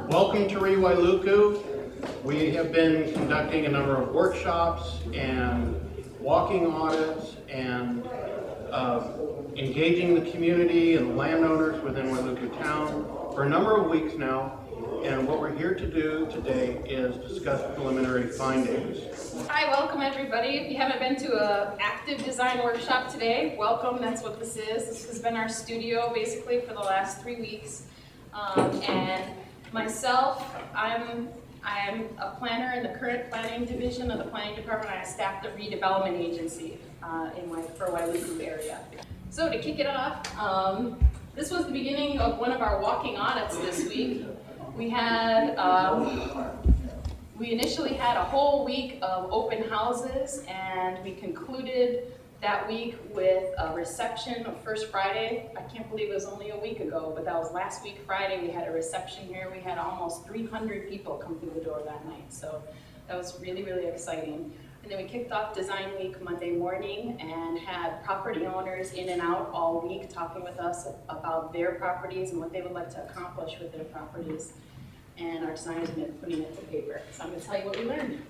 Welcome to Rewailuku. We have been conducting a number of workshops and walking audits and engaging the community and landowners within Wailuku town for a number of weeks now. And what we're here to do today is discuss preliminary findings. Hi, welcome everybody. If you haven't been to an active design workshop today, welcome. That's what this is. This has been our studio basically for the last 3 weeks. And myself, I'm a planner in the current planning division of the planning department. I staff the redevelopment agency for Wailuku area. So to kick it off, this was the beginning of one of our walking audits this week. We had, we initially had a whole week of open houses, and we concluded that week with a reception of First Friday. I can't believe it was only a week ago, but that was last week Friday. We had a reception here. We had almost 300 people come through the door that night, so that was really, really exciting. And then we kicked off Design Week Monday morning and had property owners in and out all week talking with us about their properties and what they would like to accomplish with their properties. And our designers have been putting it to paper. So I'm going to tell you what we learned.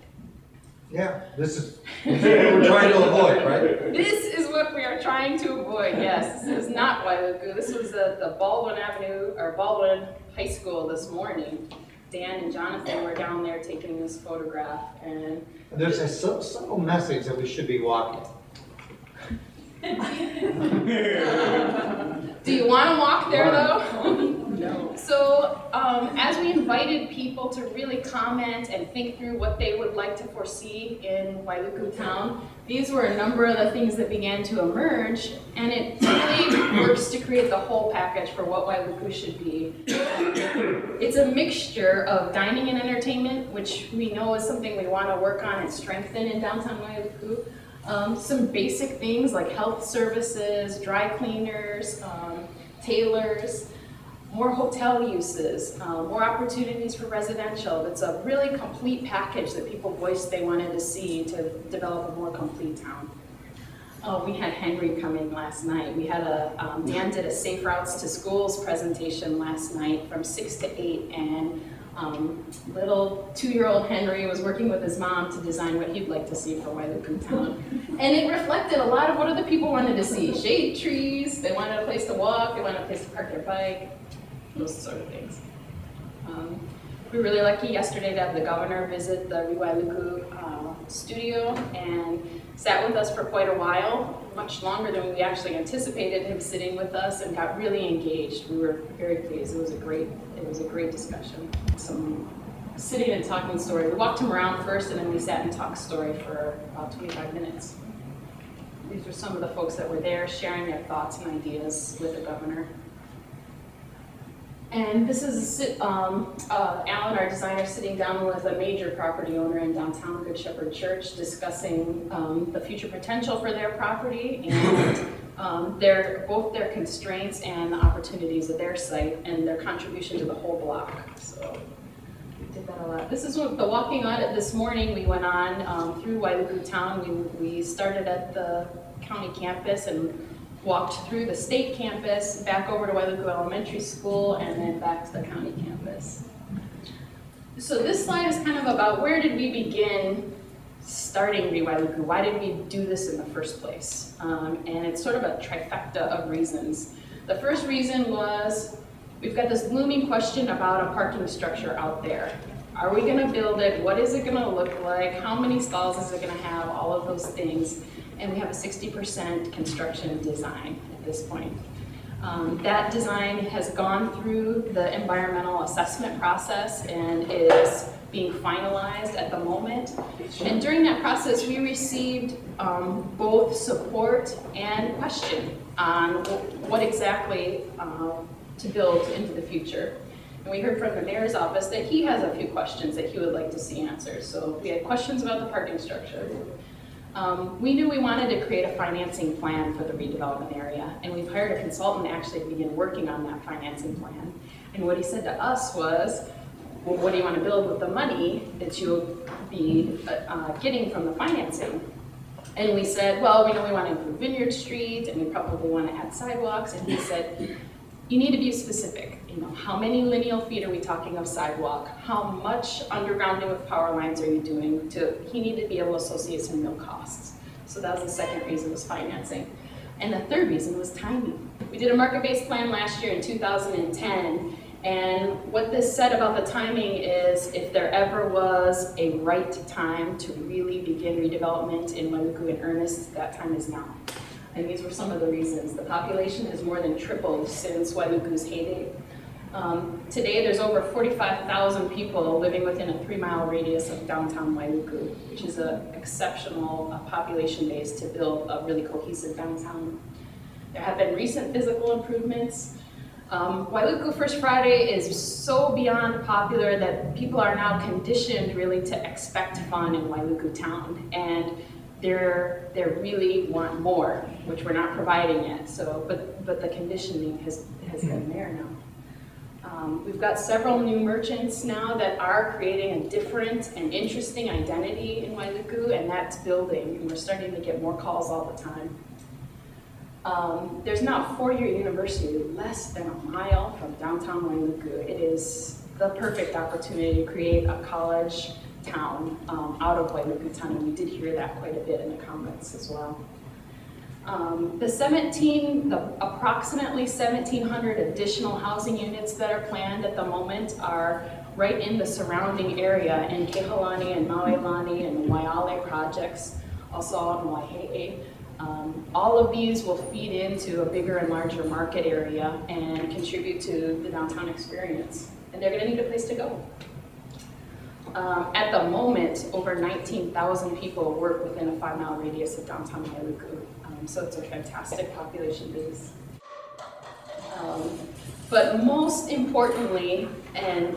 Yeah, this is what we're trying to avoid, right? This is what we are trying to avoid, yes. This is not Wailuku. This was the Baldwin Avenue, or Baldwin High School this morning. Dan and Jonathan were down there taking this photograph. And there's a subtle message that we should be walking. Do you want to walk there though? No. So as we invited people to really comment and think through what they would like to foresee in Wailuku town, these were a number of the things that began to emerge, and it really works to create the whole package for what Wailuku should be. It's a mixture of dining and entertainment, which we know is something we want to work on and strengthen in downtown Wailuku. Some basic things like health services, dry cleaners, tailors, more hotel uses, more opportunities for residential. It's a really complete package that people voiced they wanted to see to develop a more complete town. We had Henry come in last night. We had Dan did a Safe Routes to Schools presentation last night from 6 to 8, and little 2-year-old Henry was working with his mom to design what he'd like to see for Wailuku town. And it reflected a lot of what other people wanted to see. Shade trees, they wanted a place to walk, they wanted a place to park their bike, those sort of things. We were really lucky yesterday to have the governor visit the Rewailuku studio and sat with us for quite a while, much longer than we actually anticipated him sitting with us, and got really engaged. We were very pleased. It was a great discussion. Some sitting and talking story. We walked him around first, and then we sat and talked story for about 25 minutes. These were some of the folks that were there sharing their thoughts and ideas with the governor. And this is Alan, our designer, sitting down with a major property owner in downtown Good Shepherd Church, discussing the future potential for their property and both their constraints and the opportunities of their site and their contribution to the whole block. So we did that a lot. This is what the walking audit this morning we went on through Wailuku town. We started at the county campus and walked through the state campus, back over to Wailuku Elementary School, and then back to the county campus. So this slide is kind of about where did we begin starting Rewailuku? Why did we do this in the first place? And it's sort of a trifecta of reasons. The first reason was we've got this looming question about a parking structure out there. Are we going to build it? What is it going to look like? How many stalls is it going to have? All of those things. And we have a 60% construction design at this point. That design has gone through the environmental assessment process and is being finalized at the moment. And during that process, we received both support and question on what exactly to build into the future. And we heard from the mayor's office that he has a few questions that he would like to see answered. So we had questions about the parking structure. We knew we wanted to create a financing plan for the redevelopment area, and we've hired a consultant to actually begin working on that financing plan. And what he said to us was, well, what do you want to build with the money that you'll be getting from the financing? And we said, well, we know we want to improve Vineyard Street, and we probably want to add sidewalks. And he said, you need to be specific. how many lineal feet are we talking of sidewalk? How much undergrounding with power lines are you doing? He needed to be able to associate some real costs. So that was the second reason, was financing. And the third reason was timing. We did a market-based plan last year in 2010, and what this said about the timing is if there ever was a right time to really begin redevelopment in Wailuku in earnest, that time is now. And these were some of the reasons. The population has more than tripled since Wailuku's heyday. Today there's over 45,000 people living within a 3-mile radius of downtown Wailuku, which is an exceptional population base to build a really cohesive downtown. There have been recent physical improvements. Wailuku First Friday is so beyond popular that people are now conditioned really to expect fun in Wailuku town, and they really want more, which we're not providing yet. So, but the conditioning has been there now. We've got several new merchants now that are creating a different and interesting identity in Wailuku, and that's building, and we're starting to get more calls all the time. There's now a 4-year university less than a mile from downtown Wailuku. It is the perfect opportunity to create a college town out of Wailuku town, and we did hear that quite a bit in the comments as well. The approximately 1,700 additional housing units that are planned at the moment are right in the surrounding area in Kehalani and Mauilani and the Waiale projects, also out in Waihe'e. All of these will feed into a bigger and larger market area and contribute to the downtown experience. And they're going to need a place to go. At the moment, over 19,000 people work within a 5-mile radius of downtown Wailuku. So it's a fantastic population base. But most importantly, and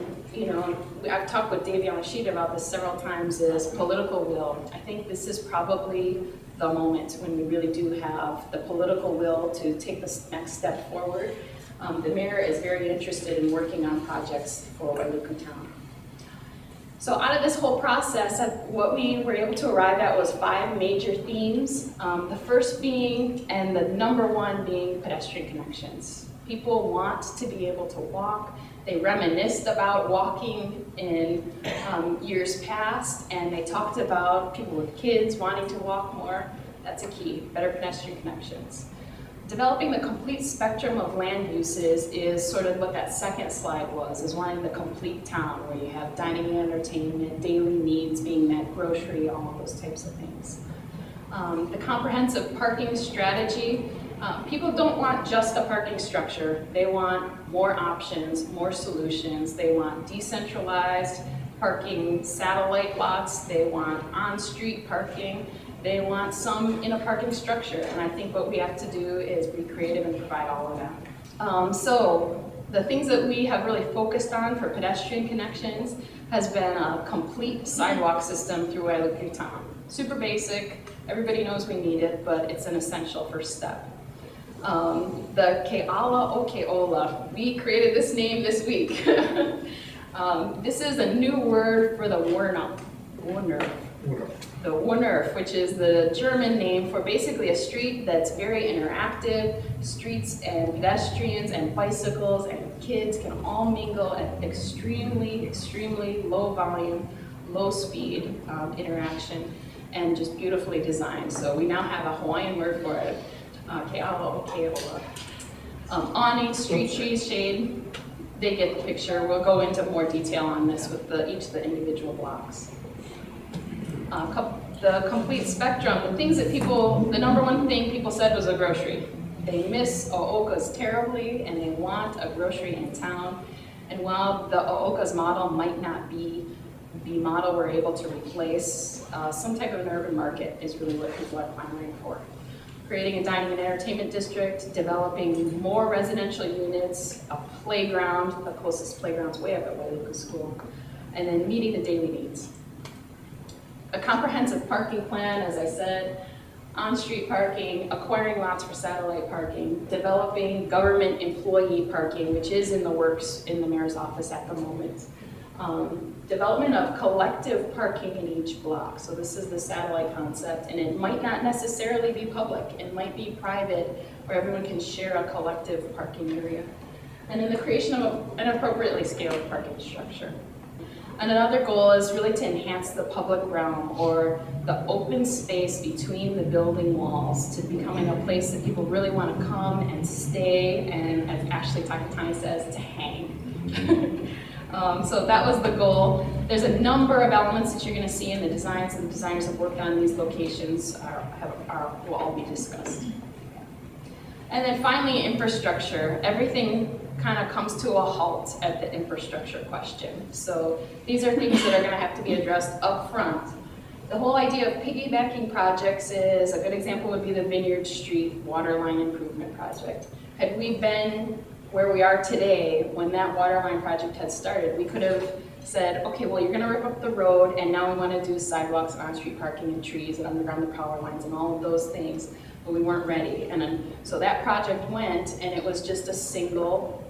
I've talked with Dave Yamashita about this several times, is political will. I think this is probably the moment when we really do have the political will to take the next step forward. The mayor is very interested in working on projects for Wailuku town. So out of this whole process, what we were able to arrive at was 5 major themes. The first being, and the number one being, pedestrian connections. People want to be able to walk. They reminisced about walking in years past, and they talked about people with kids wanting to walk more. That's a key, better pedestrian connections. Developing the complete spectrum of land uses is sort of what that second slide was, is wanting the complete town where you have dining and entertainment, daily needs being met, grocery, all of those types of things. The comprehensive parking strategy, people don't want just a parking structure. They want more options, more solutions. They want decentralized parking satellite lots. They want on-street parking. They want some in a parking structure, and I think what we have to do is be creative and provide all of that. So the things that we have really focused on for pedestrian connections has been a complete sidewalk system through Wailuku town. Super basic, everybody knows we need it, but it's an essential first step. The Keala Okeola, we created this name this week. This is a new word for the Wunnerf, which is the German name for basically a street that's very interactive. Streets and pedestrians and bicycles and kids can all mingle at extremely, extremely low volume, low speed interaction, and just beautifully designed. So we now have a Hawaiian word for it, Keala Okeola. Awning, street trees, shade, they get the picture. We'll go into more detail on this with each of the individual blocks. The complete spectrum, the things that the number one thing people said was a grocery. They miss O'Oka's terribly, and they want a grocery in town. And while the O'Oka's model might not be the model we're able to replace, some type of an urban market is really what people are clamoring for. Creating a dining and entertainment district, developing more residential units, a playground, the closest playground's way up at Wailuku School, and then meeting the daily needs. A comprehensive parking plan, as I said, on-street parking, acquiring lots for satellite parking, developing government employee parking, which is in the works in the mayor's office at the moment. Development of collective parking in each block. So this is the satellite concept, and it might not necessarily be public. It might be private, where everyone can share a collective parking area. And then the creation of an appropriately scaled parking structure. And another goal is really to enhance the public realm, or the open space between the building walls, to becoming a place that people really want to come and stay, and as Ashley Takatani says, to hang. So that was the goal. There's a number of elements that you're going to see in the designs, and the designers have worked on these locations will all be discussed. And then finally, infrastructure. Everything kind of comes to a halt at the infrastructure question. So these are things that are going to have to be addressed up front. The whole idea of piggybacking projects is, a good example would be the Vineyard Street Waterline Improvement Project. Had we been where we are today, when that waterline project had started, we could have said, okay, well, you're going to rip up the road, and now we want to do sidewalks and on-street parking and trees and underground the power lines and all of those things, but we weren't ready. And then, so that project went, and it was just a single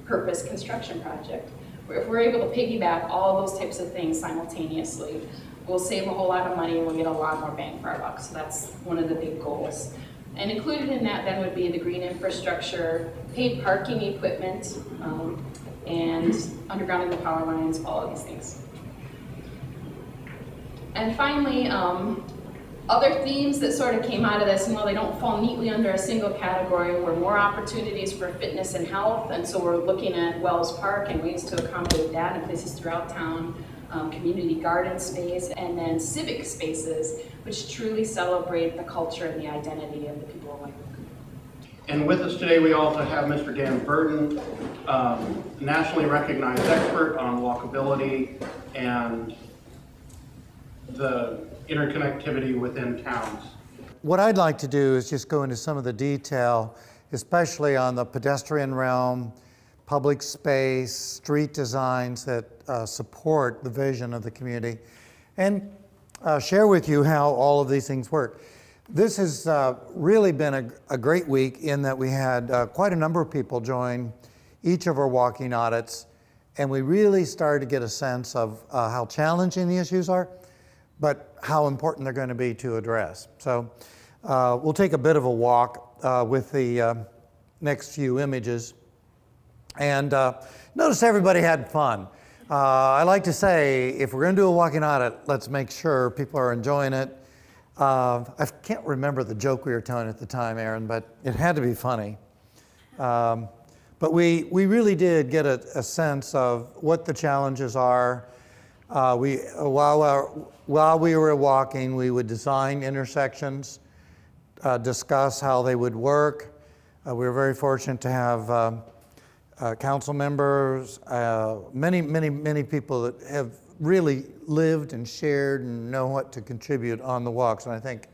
purpose construction project. If we're able to piggyback all those types of things simultaneously, we'll save a whole lot of money and we'll get a lot more bang for our buck. So that's one of the big goals. And included in that then would be the green infrastructure, paid parking equipment, and undergrounding the power lines, all of these things. And finally, other themes that sort of came out of this, and while they don't fall neatly under a single category, were more opportunities for fitness and health, and so we're looking at Wells Park and ways to accommodate that in places throughout town, community garden space, and then civic spaces, which truly celebrate the culture and the identity of the people of Wyndham. And with us today, we also have Mr. Dan Burton, nationally recognized expert on walkability and the interconnectivity within towns. What I'd like to do is just go into some of the detail, especially on the pedestrian realm, public space, street designs that support the vision of the community, and share with you how all of these things work. This has really been a great week in that we had quite a number of people join each of our walking audits, and we really started to get a sense of how challenging the issues are, but how important they're going to be to address. So we'll take a bit of a walk with the next few images. And notice everybody had fun. I like to say, if we're going to do a walking audit, let's make sure people are enjoying it. I can't remember the joke we were telling at the time, Aaron, but it had to be funny. But we really did get a sense of what the challenges are. While we were walking, we would design intersections, discuss how they would work. We were very fortunate to have council members, many people that have really lived and shared and know what to contribute on the walks. And I think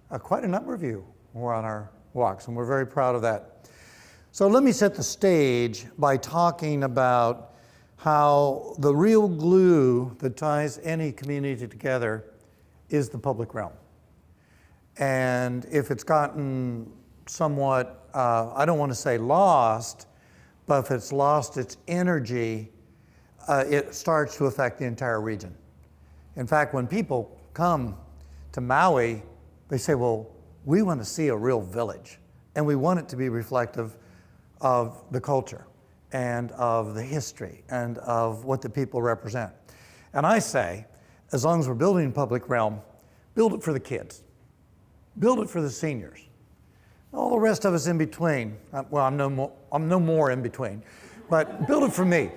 quite a number of you were on our walks, and we're very proud of that. So let me set the stage by talking about how the real glue that ties any community together is the public realm. And if it's gotten somewhat, I don't want to say lost, but if it's lost its energy, it starts to affect the entire region. In fact, when people come to Maui, they say, well, we want to see a real village, and we want it to be reflective of the culture and of the history and of what the people represent. And I say, as long as we're building public realm, build it for the kids. Build it for the seniors. All the rest of us in between, well, I'm no more in between, but build it for me.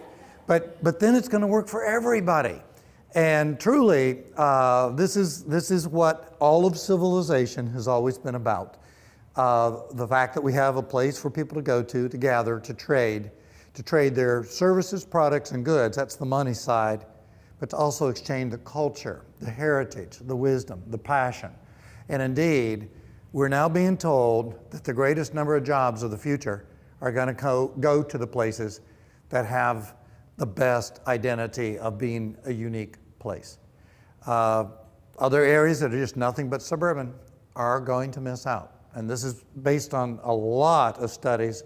But then it's gonna work for everybody. And truly, this is what all of civilization has always been about. The fact that we have a place for people to go to gather, to trade their services, products, and goods. That's the money side, but to also exchange the culture, the heritage, the wisdom, the passion. And indeed, we're now being told that the greatest number of jobs of the future are going to go to the places that have the best identity of being a unique place. Other areas that are just nothing but suburban are going to miss out. And this is based on a lot of studies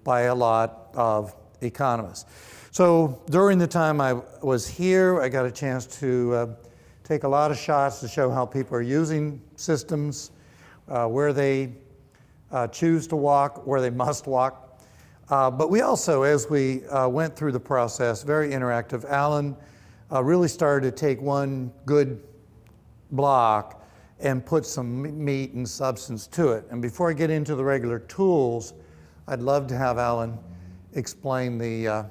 by a lot of economists. So during the time I was here, I got a chance to take a lot of shots to show how people are using systems, where they choose to walk, where they must walk. But we also, as we went through the process, very interactive, Alan really started to take one good block and put some meat and substance to it. And before I get into the regular tools, I'd love to have Alan explain the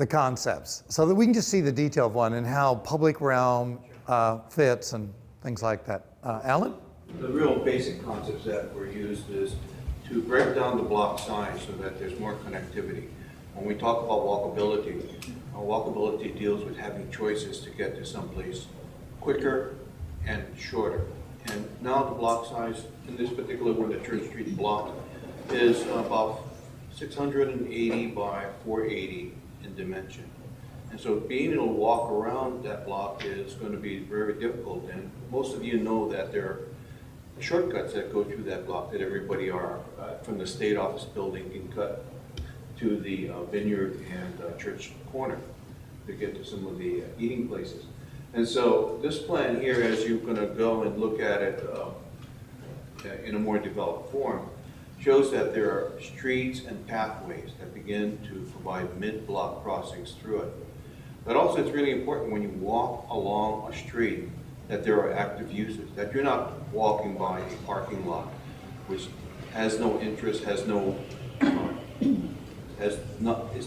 concepts so that we can just see the detail of one and how public realm fits and things like that. Alan? The real basic concepts that were used is to break down the block size so that there's more connectivity. When we talk about walkability deals with having choices to get to someplace quicker and shorter. And now the block size in this particular one, the Church Street block, is about 680 by 480 in dimension. And so being able to walk around that block is going to be very difficult. And most of you know that there are shortcuts that go through that block that everybody are from the state office building can cut to the vineyard and church corner to get to some of the eating places. And so this plan here, as you're going to go and look at it in a more developed form, shows that there are streets and pathways that begin to provide mid-block crossings through it. But also it's really important when you walk along a street that there are active uses, that you're not walking by a parking lot, which has no interest, is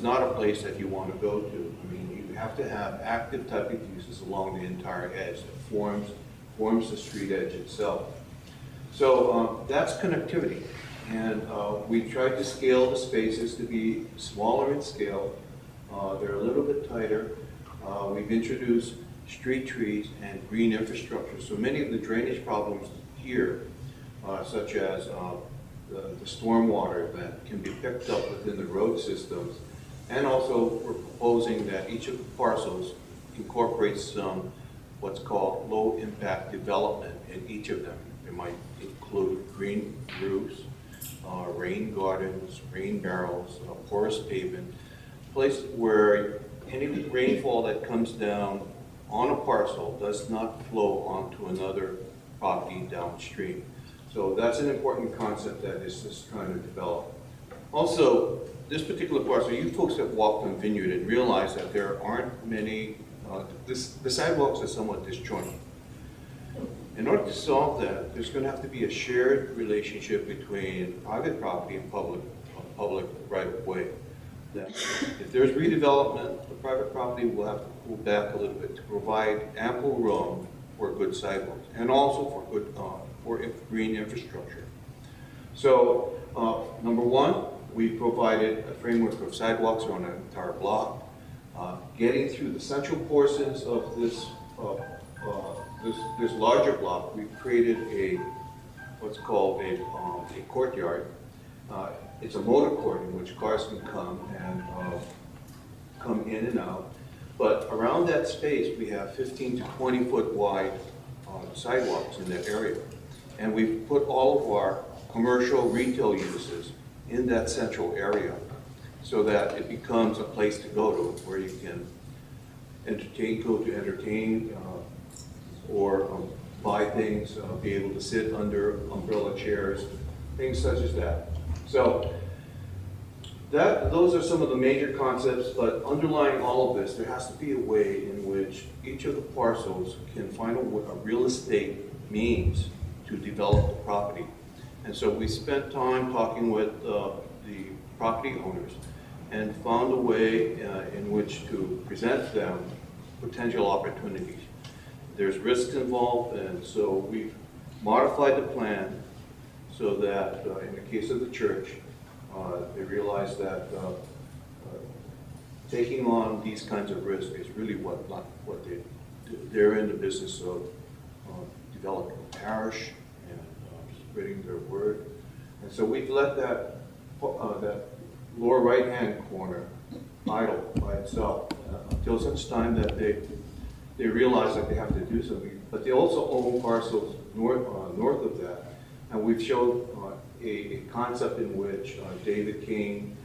not a place that you want to go to. I mean, you have to have active type of uses along the entire edge that forms the street edge itself. So that's connectivity. And we tried to scale the spaces to be smaller in scale. They're a little bit tighter. We've introduced street trees and green infrastructure. So many of the drainage problems here, such as the stormwater that can be picked up within the road systems. And also we're proposing that each of the parcels incorporates some what's called low impact development in each of them. It might include green roofs, rain gardens, rain barrels, porous pavement, place where any rainfall that comes down on a parcel does not flow onto another property downstream. So that's an important concept that is just trying to develop. Also, this particular parcel, you folks have walked on Vineyard and realize that there aren't many, the sidewalks are somewhat disjointed. In order to solve that, there's going to have to be a shared relationship between private property and public right-of-way. That if there's redevelopment, the private property will have to pull back a little bit to provide ample room for good sidewalks and also for good green infrastructure. So, number one, we provided a framework of sidewalks on an entire block. Getting through the central portions of this larger block, we created what's called a courtyard. It's a motor court in which cars can come in and out. But around that space, we have 15 to 20 foot wide sidewalks in that area. And we've put all of our commercial retail uses in that central area so that it becomes a place to go to where you can entertain or buy things, be able to sit under umbrella chairs, things such as that. So those are some of the major concepts, but underlying all of this, there has to be a way in which each of the parcels can find a real estate means to develop the property. And so we spent time talking with the property owners and found a way in which to present them potential opportunities. There's risks involved, and so we've modified the plan so that in the case of the church, they realize that taking on these kinds of risks is really what they do. They're in the business of developing a parish and spreading their word. And so we've let that lower right-hand corner idle by itself until such time that they realize that they have to do something. But they also own parcels north of that. And we've showed a concept in which David King,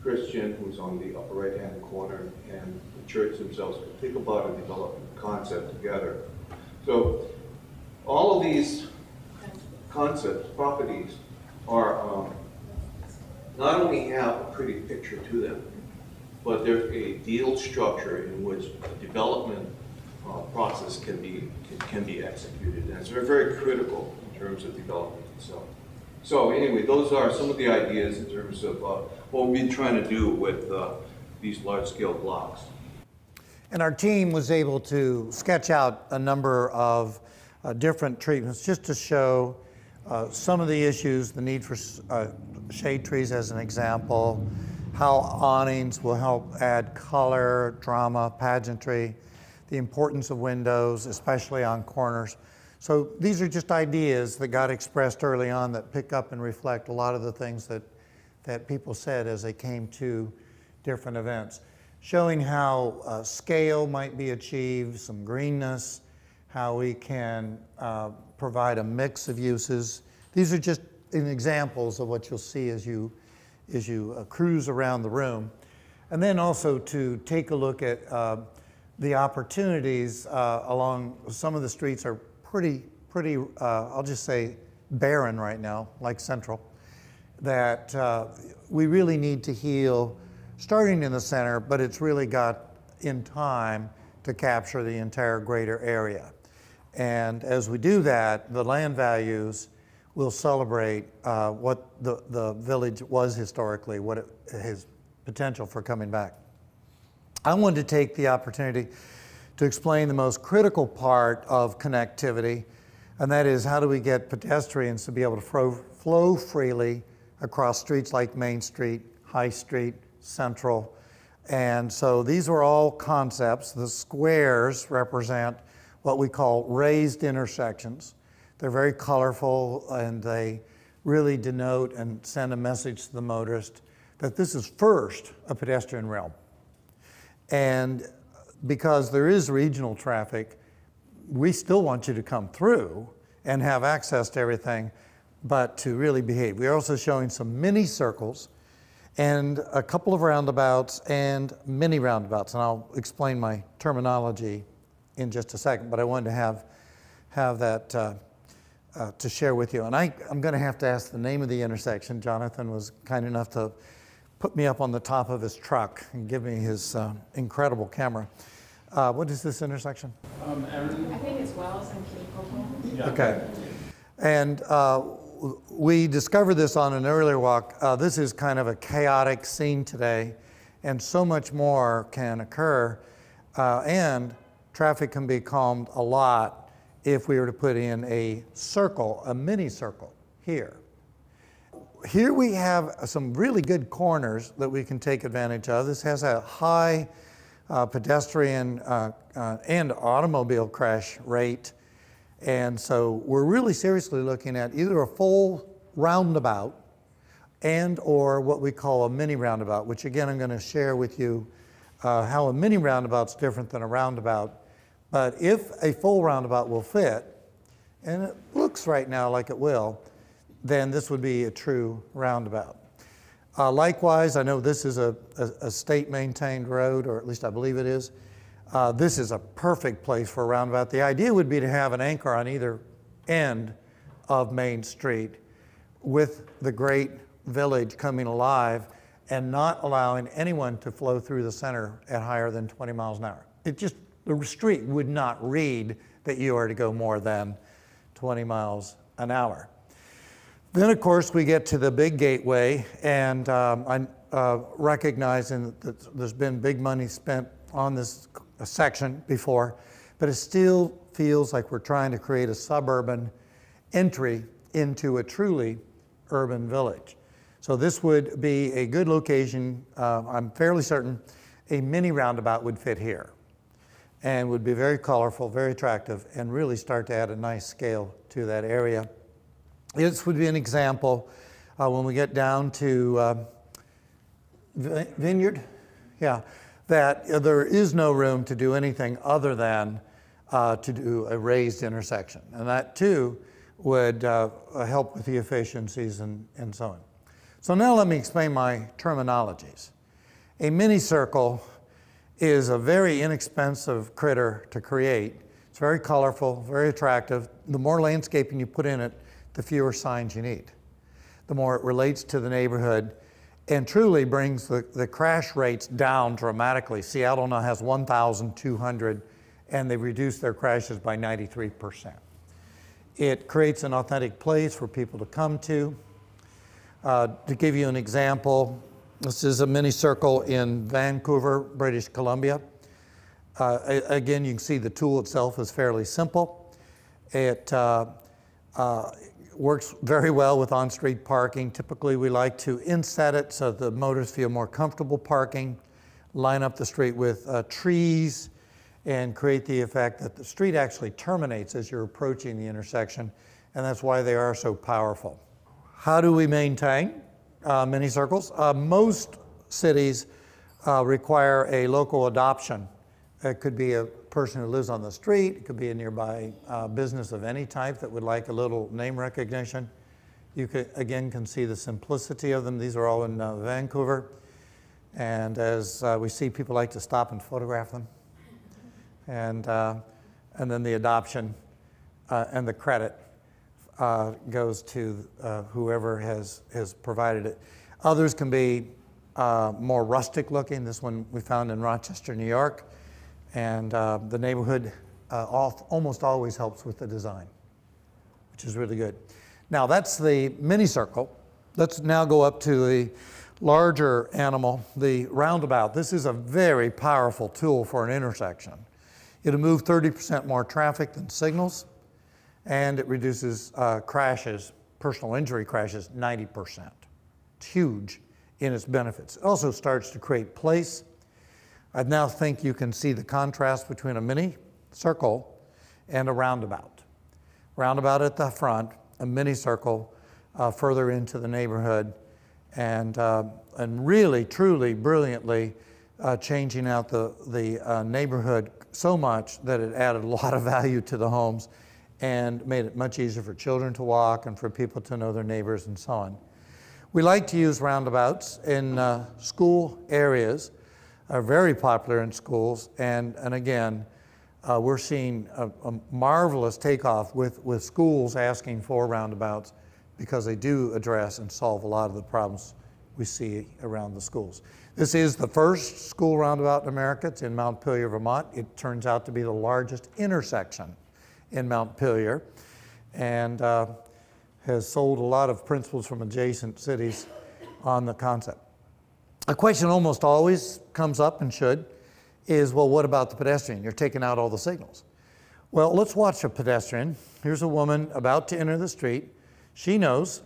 Christian, who's on the upper right-hand corner, and the church themselves could think about and develop a concept together. So all of these concepts, properties, are not only have a pretty picture to them, but they're a deal structure in which the development process can be executed. And it's very, very critical in terms of development itself. So anyway, those are some of the ideas in terms of what we've been trying to do with these large-scale blocks. And our team was able to sketch out a number of different treatments just to show some of the issues, the need for shade trees as an example, how awnings will help add color, drama, pageantry, the importance of windows, especially on corners. So these are just ideas that got expressed early on that pick up and reflect a lot of the things that people said as they came to different events. Showing how scale might be achieved, some greenness, how we can provide a mix of uses. These are just examples of what you'll see as you cruise around the room. And then also to take a look at the opportunities along some of the streets are pretty, I'll just say barren right now, like Central, that we really need to heal starting in the center, but it's really got in time to capture the entire greater area. And as we do that, the land values will celebrate what the village was historically, what it has potential for coming back. I wanted to take the opportunity to explain the most critical part of connectivity, and that is how do we get pedestrians to be able to flow freely across streets like Main Street, High Street, Central. And so these are all concepts. The squares represent what we call raised intersections. They're very colorful and they really denote and send a message to the motorist that this is first a pedestrian realm. And because there is regional traffic, we still want you to come through and have access to everything, but to really behave. We're also showing some mini circles and a couple of roundabouts and mini roundabouts. And I'll explain my terminology in just a second, but I wanted to have that to share with you. And I'm going to have to ask the name of the intersection. Jonathan was kind enough to put me up on the top of his truck and give me his incredible camera. What is this intersection? I think it's Wells and King Coco. Okay. And we discovered this on an earlier walk. This is kind of a chaotic scene today, and so much more can occur. And traffic can be calmed a lot if we were to put in a circle, a mini circle here. Here we have some really good corners that we can take advantage of. This has a high pedestrian and automobile crash rate. And so we're really seriously looking at either a full roundabout and or what we call a mini roundabout, which again, I'm going to share with you how a mini roundabout's different than a roundabout. But if a full roundabout will fit, and it looks right now like it will, then this would be a true roundabout. Likewise, I know this is a state-maintained road, or at least I believe it is. This is a perfect place for a roundabout. The idea would be to have an anchor on either end of Main Street with the great village coming alive and not allowing anyone to flow through the center at higher than 20 miles an hour. The street would not read that you are to go more than 20 miles an hour. Then, of course, we get to the big gateway, and I'm recognizing that there's been big money spent on this section before, but it still feels like we're trying to create a suburban entry into a truly urban village. So this would be a good location. I'm fairly certain a mini roundabout would fit here and would be very colorful, very attractive, and really start to add a nice scale to that area. This would be an example when we get down to Vineyard, yeah, that there is no room to do anything other than to do a raised intersection. And that too would help with the efficiencies and so on. So now let me explain my terminologies. A mini circle is a very inexpensive critter to create. It's very colorful, very attractive. The more landscaping you put in it, the fewer signs you need. The more it relates to the neighborhood, and truly brings the crash rates down dramatically. Seattle now has 1,200, and they've reduced their crashes by 93%. It creates an authentic place for people to come to. To give you an example, this is a mini circle in Vancouver, British Columbia. Again, you can see the tool itself is fairly simple. It works very well with on-street parking. Typically, we like to inset it so the motorists feel more comfortable parking, line up the street with trees, and create the effect that the street actually terminates as you're approaching the intersection, and that's why they are so powerful. How do we maintain mini circles? Most cities require a local adoption. It could be a person who lives on the street, it could be a nearby business of any type that would like a little name recognition. You can see the simplicity of them. These are all in Vancouver. And as we see, people like to stop and photograph them. And then the adoption and the credit goes to whoever has provided it. Others can be more rustic looking. This one we found in Rochester, New York. And the neighborhood almost always helps with the design, which is really good. Now that's the mini circle. Let's now go up to the larger animal, the roundabout. This is a very powerful tool for an intersection. It'll move 30% more traffic than signals, and it reduces crashes, personal injury crashes, 90%. It's huge in its benefits. It also starts to create place. I now think you can see the contrast between a mini circle and a roundabout. Roundabout at the front, a mini circle further into the neighborhood, and really, truly, brilliantly changing out the neighborhood so much that it added a lot of value to the homes and made it much easier for children to walk and for people to know their neighbors and so on. We like to use roundabouts in school areas. Are very popular in schools, and again, we're seeing a marvelous takeoff with schools asking for roundabouts because they do address and solve a lot of the problems we see around the schools. This is the first school roundabout in America. It's in Montpelier, Vermont. It turns out to be the largest intersection in Montpelier, and has sold a lot of principals from adjacent cities on the concept. A question almost always comes up, and should, is, well, what about the pedestrian? You're taking out all the signals. Well, let's watch a pedestrian. Here's a woman about to enter the street. She knows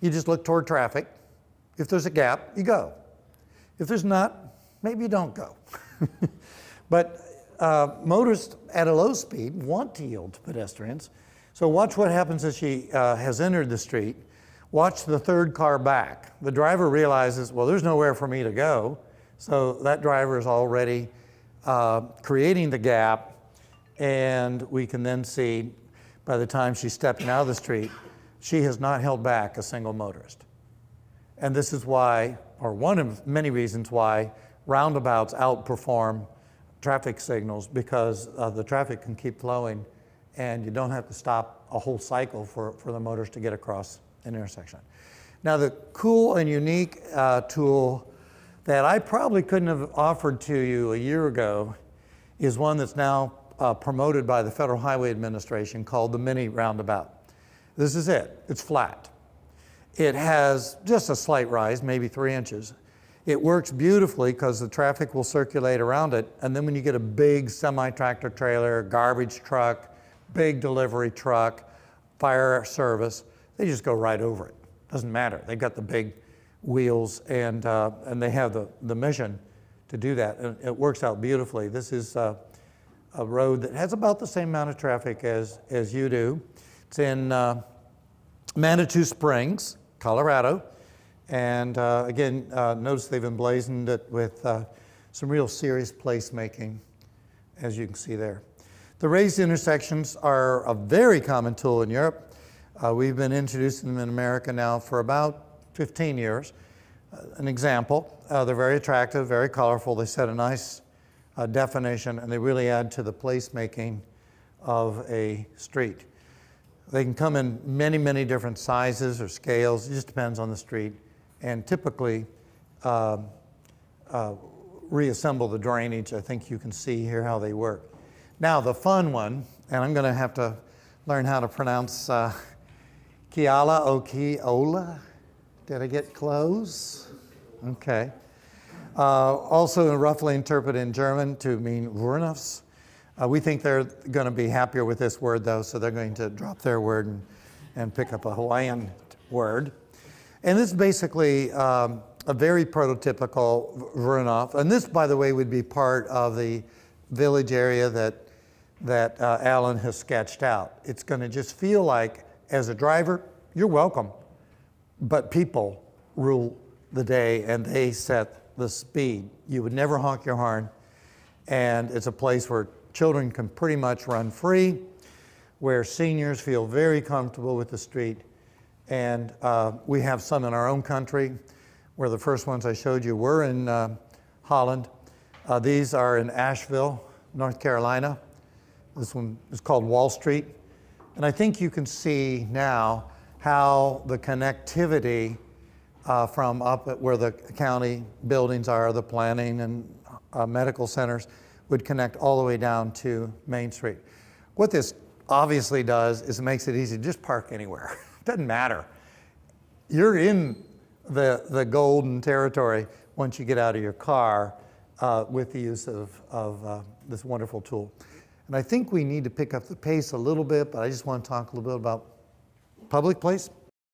you just look toward traffic. If there's a gap, you go. If there's not, maybe you don't go. But motorists at a low speed want to yield to pedestrians. So watch what happens as she has entered the street. Watch the third car back. The driver realizes, well, there's nowhere for me to go. So that driver is already creating the gap, and we can then see by the time she's stepping out of the street, she has not held back a single motorist. And this is why, or one of many reasons why, roundabouts outperform traffic signals, because the traffic can keep flowing and you don't have to stop a whole cycle for the motorist to get across an intersection. Now, the cool and unique tool that I probably couldn't have offered to you a year ago is one that's now promoted by the Federal Highway Administration called the Mini Roundabout. This is it. It's flat. It has just a slight rise, maybe 3 inches. It works beautifully because the traffic will circulate around it, and then when you get a big semi-tractor trailer, garbage truck, big delivery truck, fire service, they just go right over it. Doesn't matter. They've got the big wheels, and they have the mission to do that. And it works out beautifully. This is a road that has about the same amount of traffic as you do. It's in Manitou Springs, Colorado. And again, notice they've emblazoned it with some real serious placemaking, as you can see there. The raised intersections are a very common tool in Europe. We've been introducing them in America now for about 15 years. An example, they're very attractive, very colorful. They set a nice definition, and they really add to the placemaking of a street. They can come in many, many different sizes or scales. It just depends on the street and typically reassemble the drainage. I think you can see here how they work. Now the fun one, and I'm going to have to learn how to pronounce Keala Okiola. Did I get close? Okay. Also roughly interpreted in German to mean Wurnovs. We think they're going to be happier with this word though, so they're going to drop their word and pick up a Hawaiian word. And this is basically a very prototypical Wurnow. And this, by the way, would be part of the village area that Alan has sketched out. It's going to just feel like, as a driver, you're welcome, but people rule the day and they set the speed. You would never honk your horn, and it's a place where children can pretty much run free, where seniors feel very comfortable with the street. And we have some in our own country, where the first ones I showed you were in Holland. These are in Asheville, North Carolina. This one is called Wall Street. And I think you can see now how the connectivity from up at where the county buildings are, the planning and medical centers, would connect all the way down to Main Street. What this obviously does is it makes it easy to just park anywhere. It doesn't matter. You're in the golden territory once you get out of your car with the use of this wonderful tool. And I think we need to pick up the pace a little bit, but I just want to talk a little bit about public place.